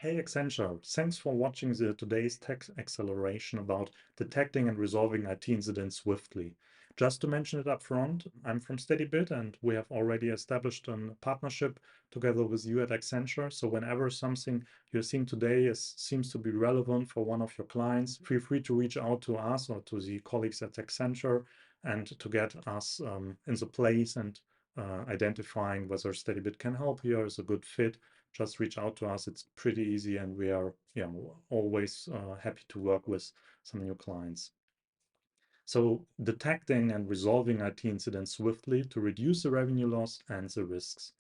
Hey Accenture, thanks for watching today's tech acceleration about detecting and resolving IT incidents swiftly. Just to mention it up front, I'm from Steadybit and we have already established a partnership together with you at Accenture. So whenever something you're seeing today seems to be relevant for one of your clients, feel free to reach out to us or to the colleagues at Accenture and to get us in the place and identifying whether Steadybit can help here is a good fit. Just reach out to us. It's pretty easy, and we are always happy to work with some new clients. So detecting and resolving IT incidents swiftly to reduce the revenue loss and the risks.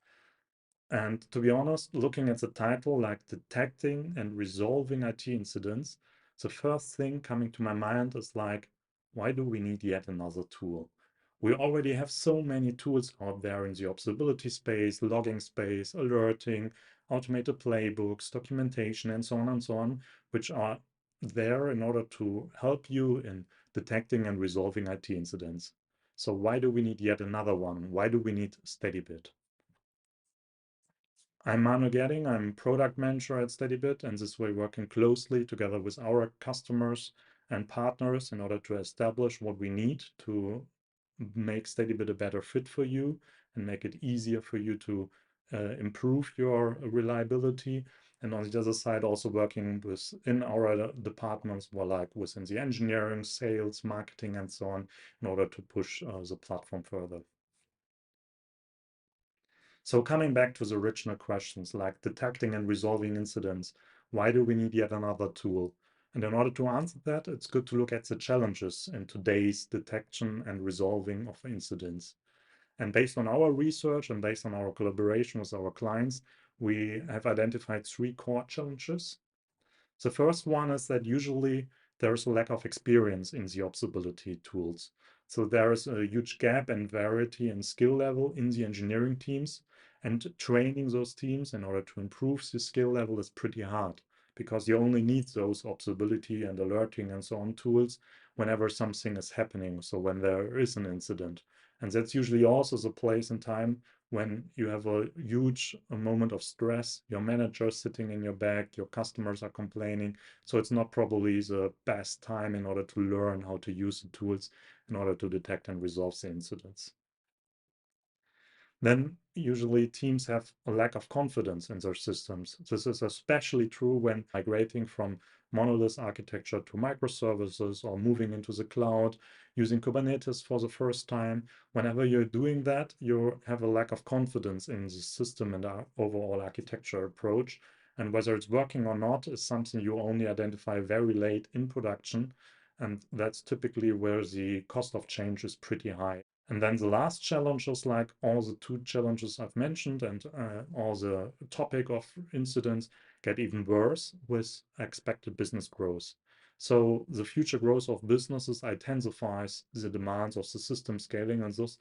And to be honest, looking at the title, like detecting and resolving IT incidents, the first thing coming to my mind is like, why do we need yet another tool? We already have so many tools out there in the observability space, logging space, alerting, automated playbooks, documentation, and so on and so on, which are there in order to help you in detecting and resolving IT incidents. So why do we need yet another one? Why do we need Steadybit? I'm Manu Gerding. I'm product manager at Steadybit, and this way working closely together with our customers and partners in order to establish what we need to make Steadybit a better fit for you and make it easier for you to improve your reliability. And on the other side, also working within our departments, well, like within the engineering, sales, marketing, and so on, in order to push the platform further. So coming back to the original questions like detecting and resolving incidents, why do we need yet another tool? And in order to answer that, it's good to look at the challenges in today's detection and resolving of incidents. And based on our research and based on our collaboration with our clients, we have identified three core challenges. The first one is that usually there is a lack of experience in the observability tools. So there is a huge gap in variety and skill level in the engineering teams, and training those teams in order to improve the skill level is pretty hard because you only need those observability and alerting and so on tools whenever something is happening. So when there is an incident. And that's usually also the place and time when you have a huge moment of stress, your manager is sitting in your back, your customers are complaining. So it's not probably the best time in order to learn how to use the tools in order to detect and resolve the incidents. Then usually teams have a lack of confidence in their systems. This is especially true when migrating from monolith architecture to microservices or moving into the cloud, using Kubernetes for the first time. Whenever you're doing that, you have a lack of confidence in the system and our overall architecture approach. And whether it's working or not is something you only identify very late in production. And that's typically where the cost of change is pretty high. And then the last challenge is like all the two challenges I've mentioned and all the topic of incidents get even worse with expected business growth. So the future growth of businesses intensifies the demands of the system scaling and thus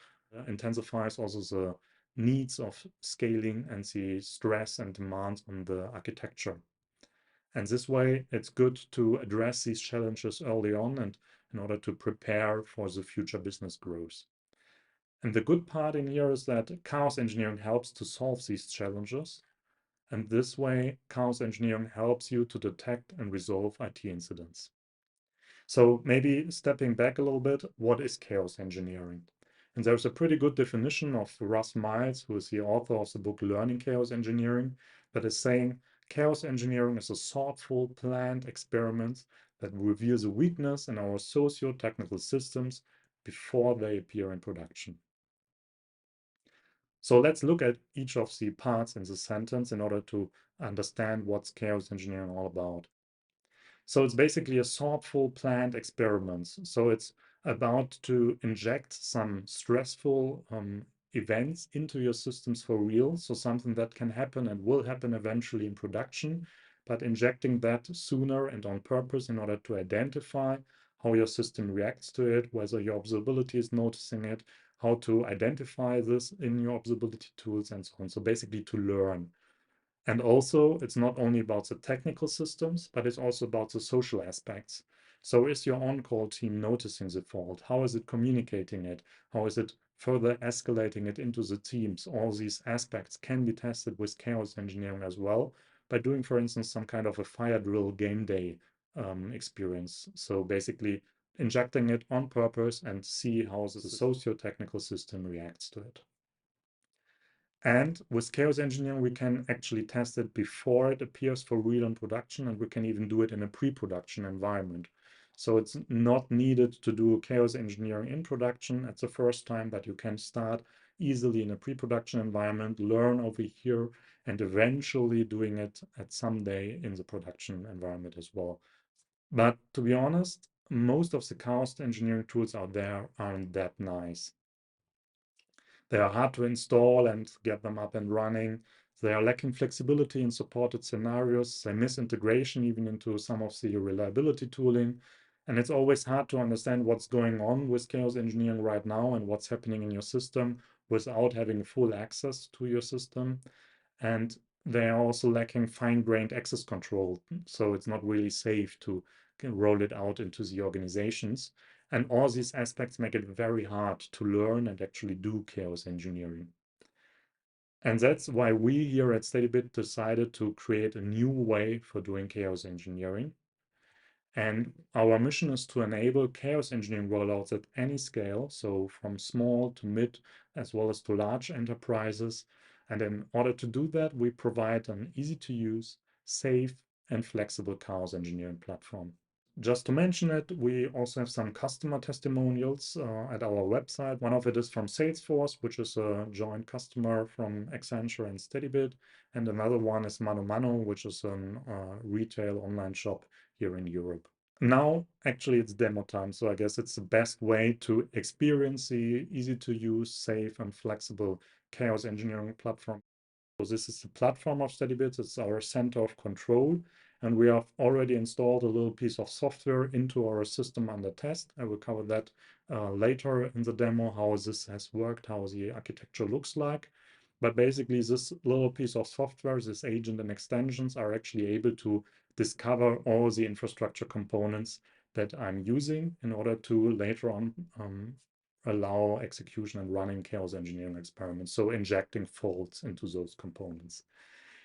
intensifies also the needs of scaling and the stress and demands on the architecture. And this way, it's good to address these challenges early on and in order to prepare for the future business growth. And the good part in here is that chaos engineering helps to solve these challenges. And this way, chaos engineering helps you to detect and resolve IT incidents. So maybe stepping back a little bit, what is chaos engineering? And there's a pretty good definition of Russ Miles, who is the author of the book Learning Chaos Engineering, that is saying chaos engineering is a thoughtful, planned experiment that reveals a weakness in our socio-technical systems before they appear in production. So let's look at each of the parts in the sentence in order to understand what's chaos engineering all about. So it's basically a thoughtful, planned experiment. So it's about to inject some stressful events into your systems for real. So something that can happen and will happen eventually in production, but injecting that sooner and on purpose in order to identify how your system reacts to it, whether your observability is noticing it, how to identify this in your observability tools and so on. So basically to learn. And also, it's not only about the technical systems, but it's also about the social aspects. So is your on-call team noticing the fault? How is it communicating it? How is it further escalating it into the teams? All these aspects can be tested with chaos engineering as well, by doing, for instance, some kind of a fire drill game day experience. So basically injecting it on purpose and see how the socio-technical system reacts to it. And with chaos engineering, we can actually test it before it appears for real in production, and we can even do it in a pre-production environment. So it's not needed to do chaos engineering in production at the first time, but you can start easily in a pre-production environment, learn over here, and eventually doing it at some day in the production environment as well. But to be honest, most of the chaos engineering tools out there aren't that nice. They are hard to install and get them up and running. They are lacking flexibility in supported scenarios. They miss integration even into some of the reliability tooling. And it's always hard to understand what's going on with chaos engineering right now and what's happening in your system without having full access to your system. And they are also lacking fine-grained access control. So it's not really safe to roll it out into the organizations. And all these aspects make it very hard to learn and actually do chaos engineering. And that's why we here at Steadybit decided to create a new way for doing chaos engineering. And our mission is to enable chaos engineering rollouts at any scale, so from small to mid, as well as to large enterprises. And in order to do that, we provide an easy to use, safe, and flexible chaos engineering platform. Just to mention it, we also have some customer testimonials at our website. One of it is from Salesforce, which is a joint customer from Accenture and Steadybit. And another one is Mano Mano, which is a retail online shop here in Europe. Now, actually, it's demo time. So I guess it's the best way to experience the easy to use, safe, and flexible chaos engineering platform. So this is the platform of Steadybit. It's our center of control. And we have already installed a little piece of software into our system under test. I will cover that later in the demo, how this has worked, how the architecture looks like. But basically, this little piece of software, this agent and extensions are actually able to discover all the infrastructure components that I'm using in order to later on allow execution and running chaos engineering experiments. So injecting faults into those components.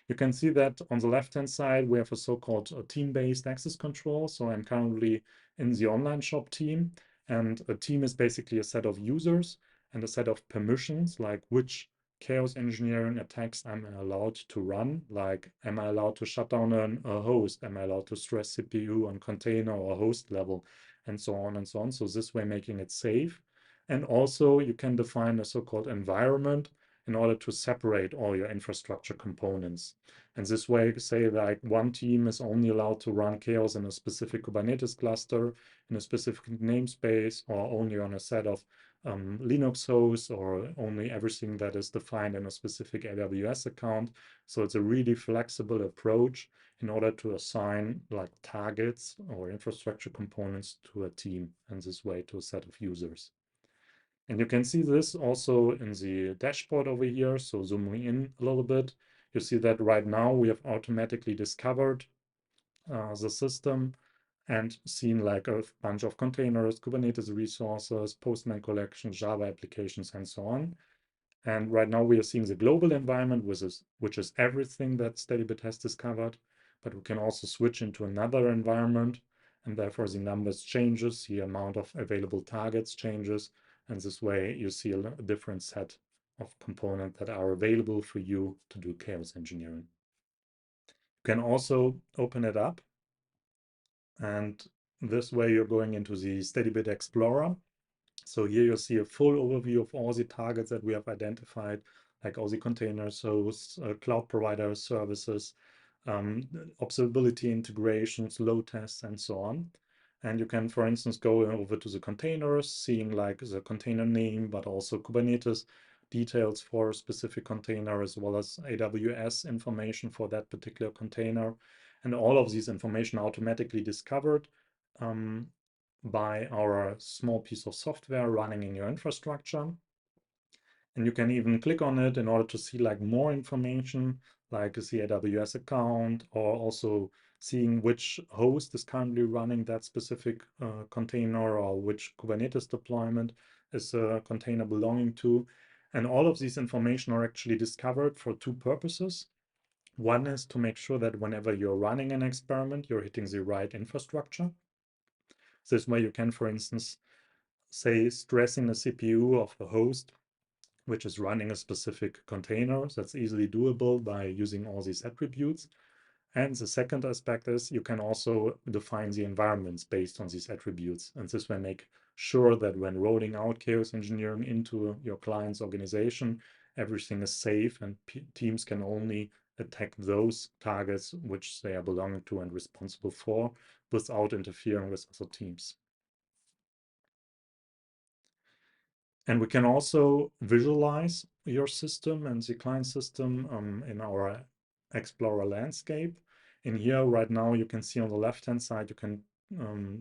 You can see that on the left-hand side, we have a so-called team-based access control. So I'm currently in the online shop team, and a team is basically a set of users and a set of permissions, like which chaos engineering attacks I'm allowed to run, like am I allowed to shut down a host, am I allowed to stress CPU on container or host level, and so on and so on. So this way making it safe. And also you can define a so-called environment in order to separate all your infrastructure components. And this way, say like one team is only allowed to run chaos in a specific Kubernetes cluster, in a specific namespace, or only on a set of Linux hosts, or only everything that is defined in a specific AWS account. So it's a really flexible approach in order to assign like targets or infrastructure components to a team, and this way to a set of users. And you can see this also in the dashboard over here. So zooming in a little bit, you see that right now we have automatically discovered the system and seen like a bunch of containers, Kubernetes resources, Postman collections, Java applications, and so on. And right now we are seeing the global environment, which is everything that Steadybit has discovered. But we can also switch into another environment, and therefore the numbers changes, the amount of available targets changes, and this way you see a different set of components that are available for you to do chaos engineering. You can also open it up, and this way you're going into the Steadybit Explorer. So here you see a full overview of all the targets that we have identified, like all the containers, hosts, cloud provider services, observability integrations, load tests, and so on. And you can, for instance, go over to the containers, seeing like the container name, but also Kubernetes details for a specific container, as well as AWS information for that particular container. And all of these information automatically discovered by our small piece of software running in your infrastructure. And you can even click on it in order to see like more information, like the AWS account, or also seeing which host is currently running that specific container, or which Kubernetes deployment is a container belonging to. And all of these information are actually discovered for two purposes. One is to make sure that whenever you're running an experiment, you're hitting the right infrastructure. This way you can, for instance, say stressing the CPU of a host which is running a specific container. That's easily doable by using all these attributes. And the second aspect is you can also define the environments based on these attributes. And this will make sure that when rolling out chaos engineering into your client's organization, everything is safe and teams can only attack those targets which they are belonging to and responsible for without interfering with other teams. And we can also visualize your system and the client system in our Explorer landscape. In here, right now, you can see on the left-hand side, you can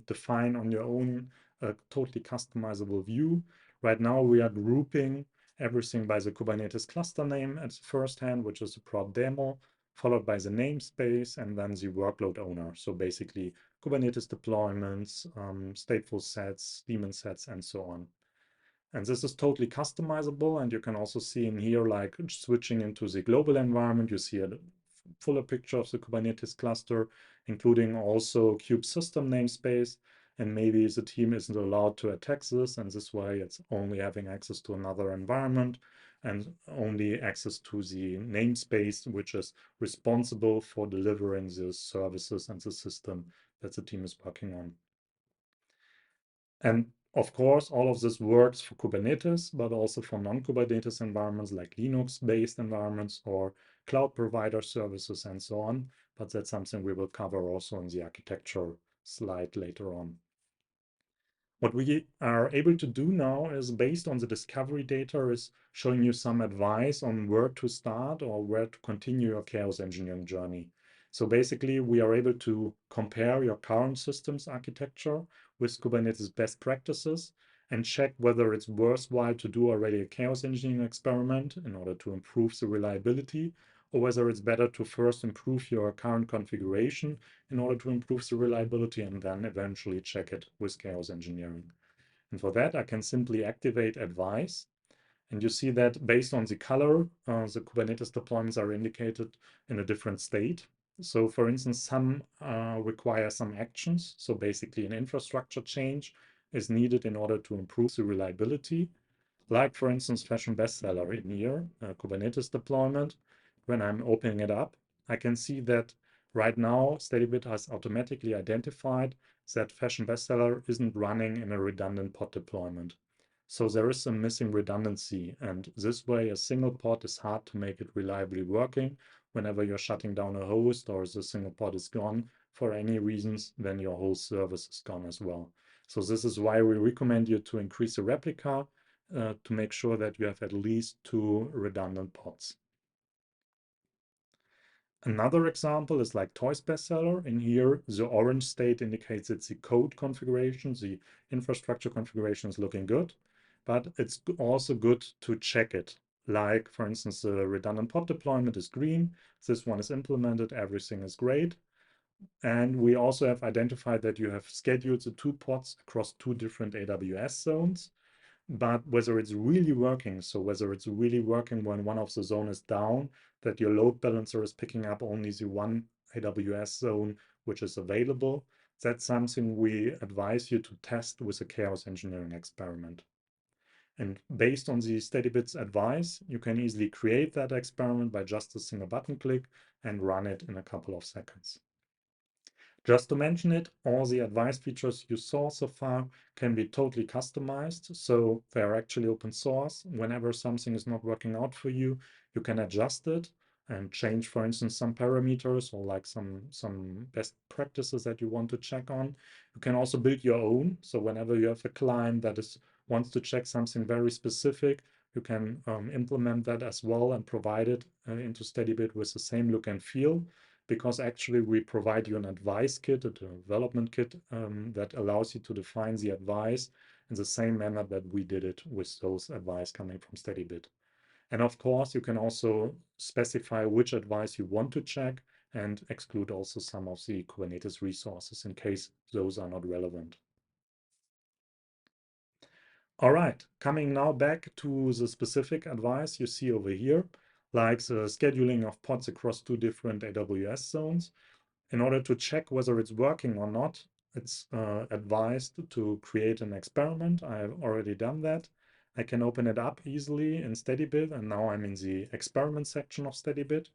define on your own a totally customizable view. Right now, we are grouping everything by the Kubernetes cluster name at the first hand, which is the prod demo, followed by the namespace, and then the workload owner. So basically, Kubernetes deployments, stateful sets, daemon sets, and so on. And this is totally customizable. And you can also see in here, like switching into the global environment, you see a fuller picture of the Kubernetes cluster, including also kube system namespace. And maybe the team isn't allowed to attack this. And this way it's only having access to another environment and only access to the namespace, which is responsible for delivering the services and the system that the team is working on. And of course, all of this works for Kubernetes, but also for non-Kubernetes environments like Linux-based environments or cloud provider services and so on. But that's something we will cover also in the architecture slide later on. What we are able to do now is based on the discovery data is showing you some advice on where to start or where to continue your chaos engineering journey. So basically, we are able to compare your current system's architecture with Kubernetes best practices and check whether it's worthwhile to do already a chaos engineering experiment in order to improve the reliability, or whether it's better to first improve your current configuration in order to improve the reliability and then eventually check it with chaos engineering. And for that, I can simply activate advice. And you see that based on the color, the Kubernetes deployments are indicated in a different state. So for instance, some require some actions. So basically an infrastructure change is needed in order to improve the reliability. Like for instance, fashion bestseller in here, Kubernetes deployment. When I'm opening it up, I can see that right now Steadybit has automatically identified that fashion bestseller isn't running in a redundant pod deployment. So there is some missing redundancy, and this way a single pod is hard to make it reliably working. Whenever you're shutting down a host or the single pod is gone for any reasons, then your whole service is gone as well. So this is why we recommend you to increase the replica to make sure that you have at least 2 redundant pods. Another example is like Toys Bestseller. In here, the orange state indicates it's the code configuration, the infrastructure configuration is looking good, but it's also good to check it. Like, for instance, the redundant pod deployment is green. This one is implemented, everything is great. And we also have identified that you have scheduled the 2 pods across 2 different AWS zones. But whether it's really working, so whether it's really working when one of the zone is down, that your load balancer is picking up only the one AWS zone which is available, that's something we advise you to test with a chaos engineering experiment. And based on the Steadybit's advice, you can easily create that experiment by just a single button click and run it in a couple of seconds. Just to mention it, all the advice features you saw so far can be totally customized. So they're actually open source. Whenever something is not working out for you, you can adjust it and change, for instance, some parameters or like some best practices that you want to check on. You can also build your own. So whenever you have a client that wants to check something very specific, you can implement that as well and provide it into Steadybit with the same look and feel, because actually we provide you an advice kit, a development kit that allows you to define the advice in the same manner that we did it with those advice coming from Steadybit. And of course, you can also specify which advice you want to check and exclude also some of the Kubernetes resources in case those are not relevant. All right, coming now back to the specific advice you see over here. like the scheduling of pods across 2 different AWS zones. In order to check whether it's working or not, it's advised to create an experiment. I have already done that. I can open it up easily in Steadybit, and now I'm in the experiment section of Steadybit.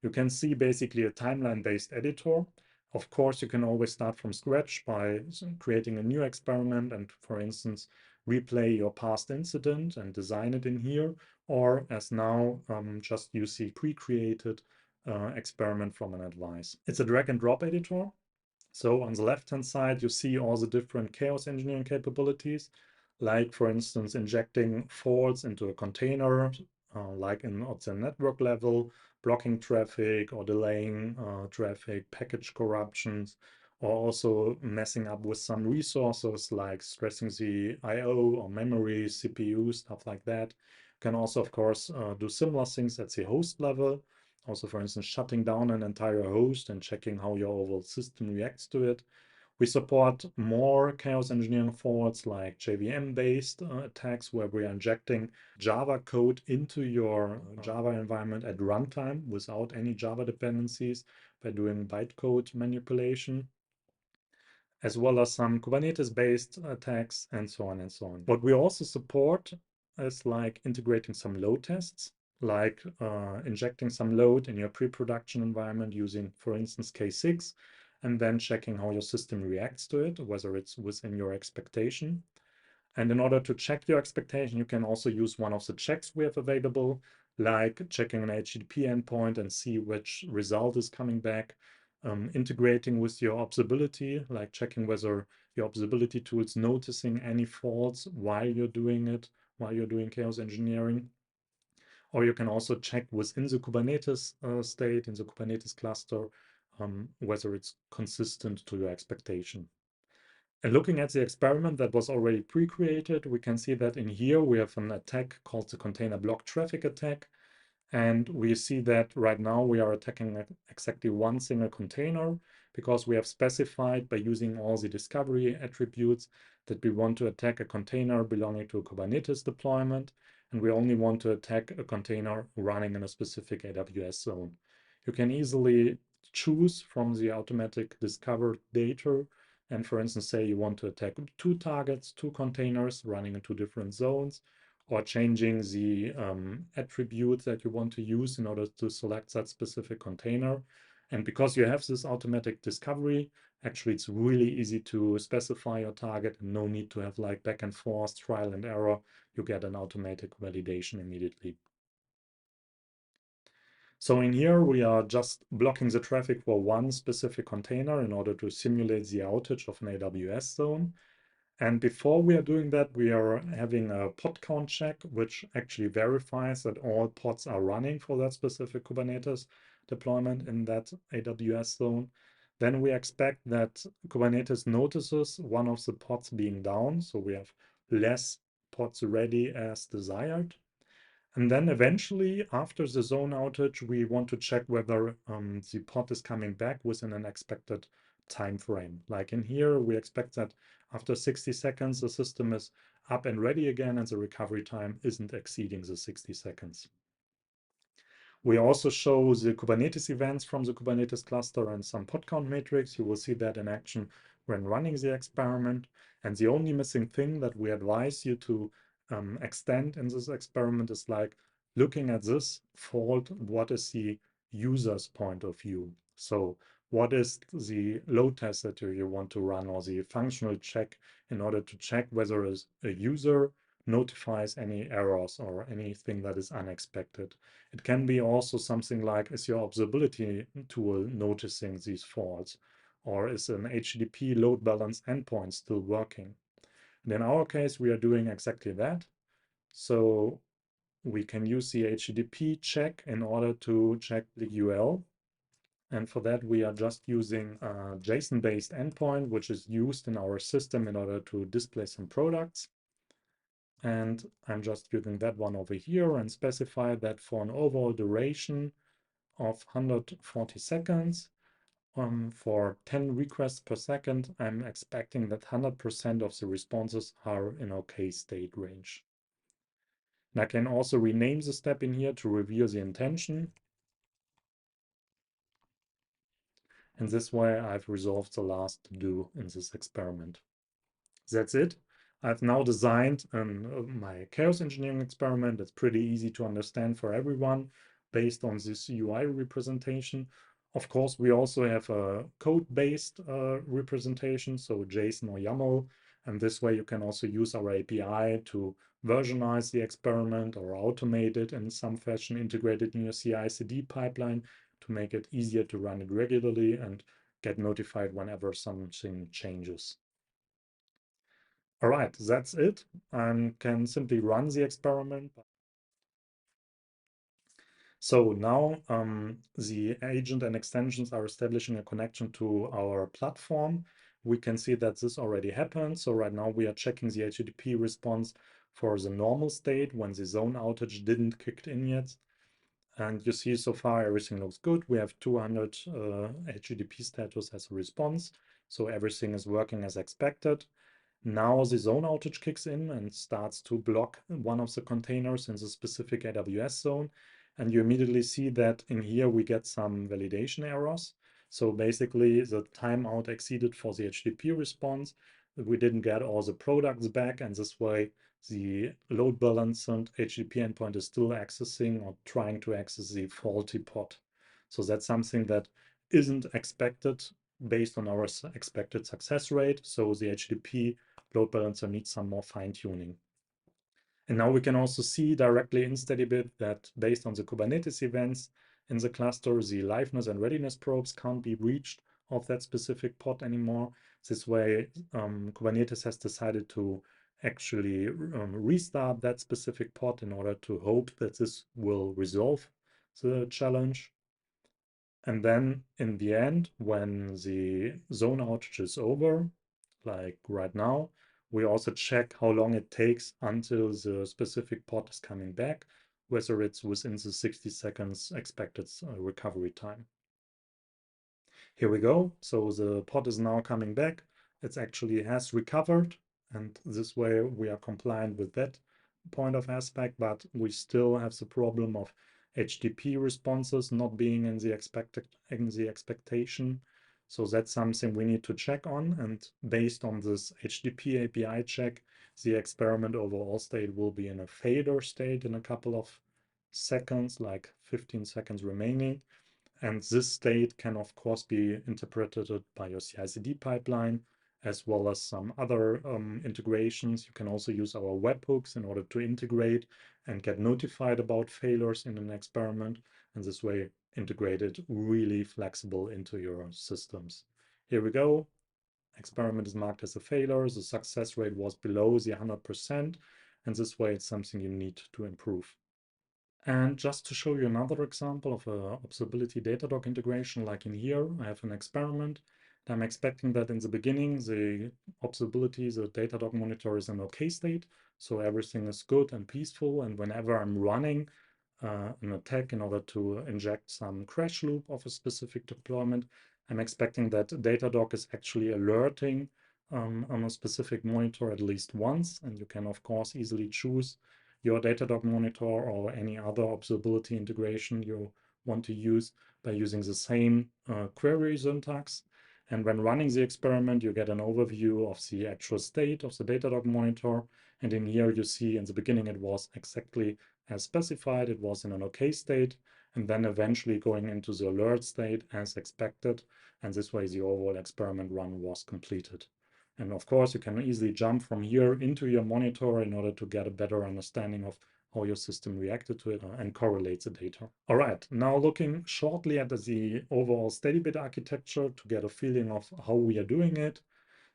You can see basically a timeline-based editor. Of course, you can always start from scratch by creating a new experiment and, for instance, replay your past incident and design it in here, or as now, just use the pre-created experiment from an advice. It's a drag and drop editor. So on the left-hand side, you see all the different chaos engineering capabilities, like, for instance, injecting faults into a container, like at the network level, blocking traffic or delaying traffic, package corruptions, or also messing up with some resources like stressing the I/O or memory, CPU, stuff like that. You can also, of course, do similar things at the host level. Also, for instance, shutting down an entire host and checking how your overall system reacts to it. We support more chaos engineering faults like JVM-based attacks, where we are injecting Java code into your Java environment at runtime without any Java dependencies by doing bytecode manipulation, as well as some Kubernetes-based attacks and so on and so on. What we also support is like integrating some load tests, like injecting some load in your pre-production environment using, for instance, K6, and then checking how your system reacts to it, whether it's within your expectation. And in order to check your expectation, you can also use one of the checks we have available, like checking an HTTP endpoint and see which result is coming back, integrating with your observability, like checking whether your observability tool is noticing any faults while you're doing it, while you're doing chaos engineering. Or you can also check within the Kubernetes state, in the Kubernetes cluster, whether it's consistent to your expectation. And looking at the experiment that was already pre-created, we can see that in here we have an attack called the container block traffic attack. And we see that right now we are attacking exactly one single container because we have specified by using all the discovery attributes that we want to attack a container belonging to a Kubernetes deployment. And we only want to attack a container running in a specific AWS zone. You can easily choose from the automatic discovered data and, for instance, say you want to attack 2 targets, 2 containers running in 2 different zones, or changing the attribute that you want to use in order to select that specific container. And because you have this automatic discovery, actually it's really easy to specify your target and no need to have like back and forth, trial and error. You get an automatic validation immediately. So in here, we are just blocking the traffic for one specific container in order to simulate the outage of an AWS zone. And before we are doing that, we are having a pod count check, which actually verifies that all pods are running for that specific Kubernetes deployment in that AWS zone. Then we expect that Kubernetes notices one of the pods being down, so we have less pods ready as desired. And then eventually, after the zone outage, we want to check whether the pod is coming back within an expected time frame. Like in here, we expect that after 60 seconds, the system is up and ready again, and the recovery time isn't exceeding the 60 seconds. We also show the Kubernetes events from the Kubernetes cluster and some pod count metrics. You will see that in action when running the experiment. And the only missing thing that we advise you to extend in this experiment is like looking at this fault, what is the user's point of view? So what is the load test that you want to run, or the functional check in order to check whether a user notifies any errors or anything that is unexpected. It can be also something like, is your observability tool noticing these faults? Or is an HTTP load balance endpoint still working? And in our case, we are doing exactly that. So we can use the HTTP check in order to check the UL. And for that, we are just using a JSON-based endpoint, which is used in our system in order to display some products. And I'm just using that one over here and specify that for an overall duration of 140 seconds, for 10 requests per second, I'm expecting that 100% of the responses are in OK state range. And I can also rename the step in here to reveal the intention. And this way I've resolved the last to do in this experiment. That's it. I've now designed my chaos engineering experiment. It's pretty easy to understand for everyone based on this UI representation. Of course, we also have a code-based representation, so JSON or YAML. And this way you can also use our API to versionize the experiment or automate it in some fashion, integrate it in your CI/CD pipeline to make it easier to run it regularly and get notified whenever something changes. All right, that's it. I can simply run the experiment. So now the agent and extensions are establishing a connection to our platform. We can see that this already happened. So right now we are checking the HTTP response for the normal state when the zone outage didn't kick in yet. And you see so far everything looks good. We have 200 HTTP status as a response. So everything is working as expected. Now the zone outage kicks in and starts to block one of the containers in the specific AWS zone. And you immediately see that in here we get some validation errors. So basically the timeout exceeded for the HTTP response. We didn't get all the products back, and this way the load balanced HTTP endpoint is still accessing or trying to access the faulty pod. So that's something that isn't expected based on our expected success rate. So the HTTP load balancer needs some more fine tuning. And now we can also see directly in Steadybit that based on the Kubernetes events in the cluster, the liveness and readiness probes can't be reached of that specific pod anymore. This way, Kubernetes has decided to actually restart that specific pod in order to hope that this will resolve the challenge. And then in the end, when the zone outage is over, like right now, we also check how long it takes until the specific pod is coming back, whether it's within the 60 seconds expected recovery time. Here we go. So the pod is now coming back. It actually has recovered, and this way we are compliant with that point of aspect, but we still have the problem of HTTP responses not being in the expectation. So that's something we need to check on. And based on this HTTP API check, the experiment overall state will be in a failure state in a couple of seconds, like 15 seconds remaining. And this state can, of course, be interpreted by your CI/CD pipeline, as well as some other integrations. You can also use our webhooks in order to integrate and get notified about failures in an experiment. And this way, integrate it really flexible into your systems. Here we go. Experiment is marked as a failure. The success rate was below the 100%. And this way, it's something you need to improve. And just to show you another example of a observability Datadog integration, like in here, I have an experiment. I'm expecting that in the beginning, the observability, the Datadog monitor is in okay state. So everything is good and peaceful. And whenever I'm running an attack in order to inject some crash loop of a specific deployment, I'm expecting that Datadog is actually alerting on a specific monitor at least once. And you can, of course, easily choose your Datadog monitor or any other observability integration you want to use by using the same query syntax. And when running the experiment, you get an overview of the actual state of the Datadog monitor. And in here, you see in the beginning, it was exactly as specified. It was in an okay state, and then eventually going into the alert state as expected. And this way, the overall experiment run was completed. And of course, you can easily jump from here into your monitor in order to get a better understanding of how your system reacted to it and correlates the data. All right, now looking shortly at the overall Steadybit architecture to get a feeling of how we are doing it.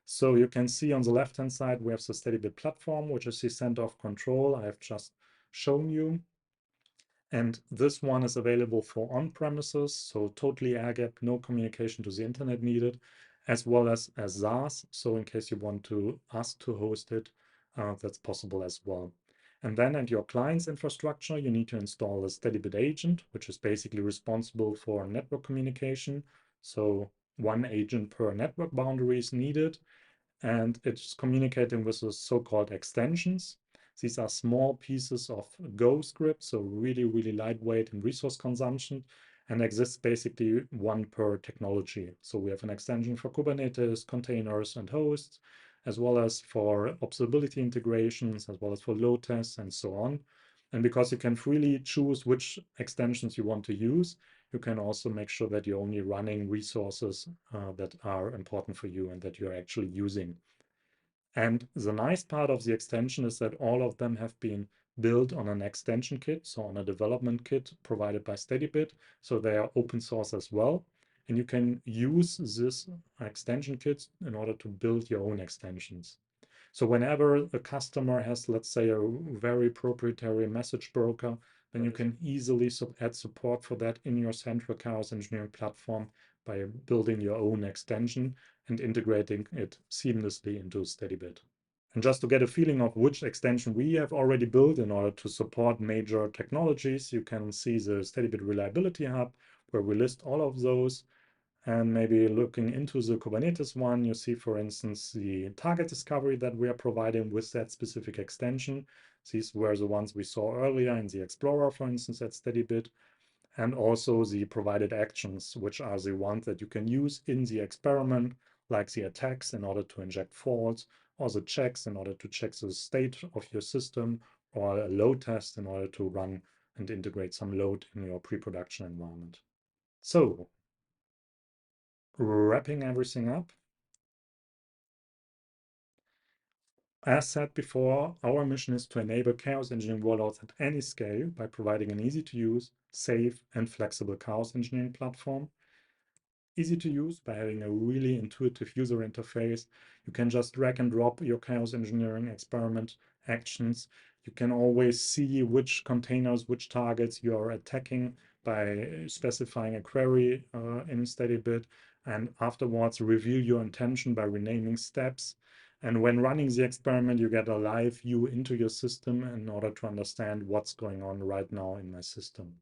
So you can see on the left-hand side, we have the Steadybit platform, which is the center of control I have just shown you. And this one is available for on-premises, so totally air-gapped, no communication to the internet needed, as well as SaaS. So in case you want us to host it, that's possible as well. And then at your client's infrastructure, you need to install a Steadybit agent, which is basically responsible for network communication. So one agent per network boundary is needed, and it's communicating with the so-called extensions. These are small pieces of Go script, so really, really lightweight in resource consumption, and exists basically one per technology. So we have an extension for Kubernetes, containers, and hosts, as well as for observability integrations, as well as for load tests, and so on. And because you can freely choose which extensions you want to use, you can also make sure that you're only running resources that are important for you and that you're actually using. And the nice part of the extension is that all of them have been built on an extension kit, so on a development kit provided by Steadybit. So they are open source as well. And you can use this extension kit in order to build your own extensions. So whenever a customer has, let's say, a very proprietary message broker, then you can easily add support for that in your central chaos engineering platform by building your own extension and integrating it seamlessly into Steadybit. And just to get a feeling of which extension we have already built in order to support major technologies, you can see the Steadybit Reliability Hub, where we list all of those. And maybe looking into the Kubernetes one, you see, for instance, the target discovery that we are providing with that specific extension. These were the ones we saw earlier in the Explorer, for instance, at Steadybit, and also the provided actions, which are the ones that you can use in the experiment, like the attacks in order to inject faults, or the checks in order to check the state of your system, or a load test in order to run and integrate some load in your pre-production environment. So, wrapping everything up, as said before, our mission is to enable chaos engineering rollouts at any scale by providing an easy-to-use, safe, and flexible chaos engineering platform. Easy to use by having a really intuitive user interface. You can just drag and drop your chaos engineering experiment actions. You can always see which containers, which targets you are attacking by specifying a query in Steadybit, and afterwards reveal your intention by renaming steps. And when running the experiment, you get a live view into your system in order to understand what's going on right now in my system.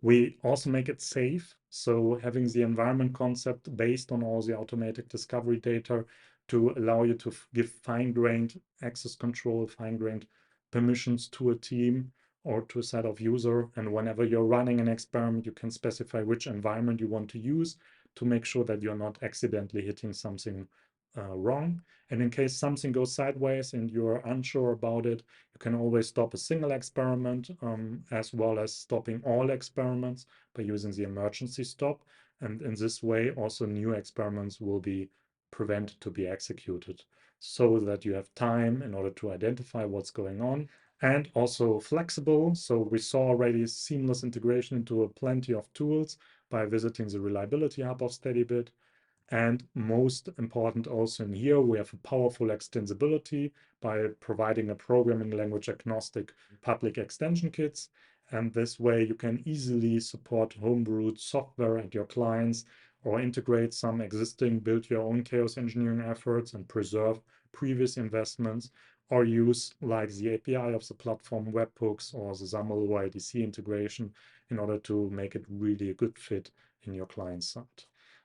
We also make it safe. So having the environment concept based on all the automatic discovery data to allow you to give fine-grained access control, fine-grained permissions to a team or to a set of user. And whenever you're running an experiment, you can specify which environment you want to use to make sure that you're not accidentally hitting something wrong. And in case something goes sideways and you're unsure about it, you can always stop a single experiment as well as stopping all experiments by using the emergency stop. And in this way, also new experiments will be prevented to be executed so that you have time in order to identify what's going on, and also flexible. So we saw already seamless integration into plenty of tools by visiting the Reliability Hub of Steadybit. And most important also in here, we have a powerful extensibility by providing a programming language agnostic public extension kits. And this way you can easily support homebrewed software at your clients or integrate some existing build your own chaos engineering efforts and preserve previous investments, or use like the API of the platform webhooks or the XAML OIDC integration in order to make it really a good fit in your client side.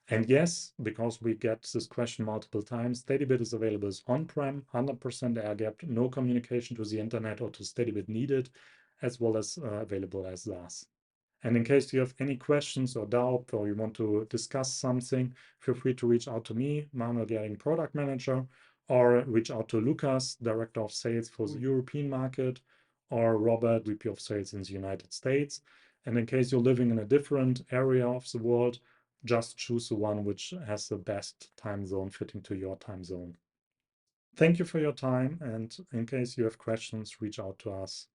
And yes, because we get this question multiple times, Steadybit is available as on-prem, 100% air-gapped, no communication to the internet or to Steadybit needed, as well as available as SaaS. And in case you have any questions or doubts, or you want to discuss something, feel free to reach out to me, Manuel Gering, Product Manager, or reach out to Lucas, Director of Sales for the European market, or Robert, VP of Sales in the United States. And in case you're living in a different area of the world, just choose the one which has the best time zone fitting to your time zone. Thank you for your time, and in case you have questions, reach out to us.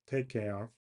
Take care.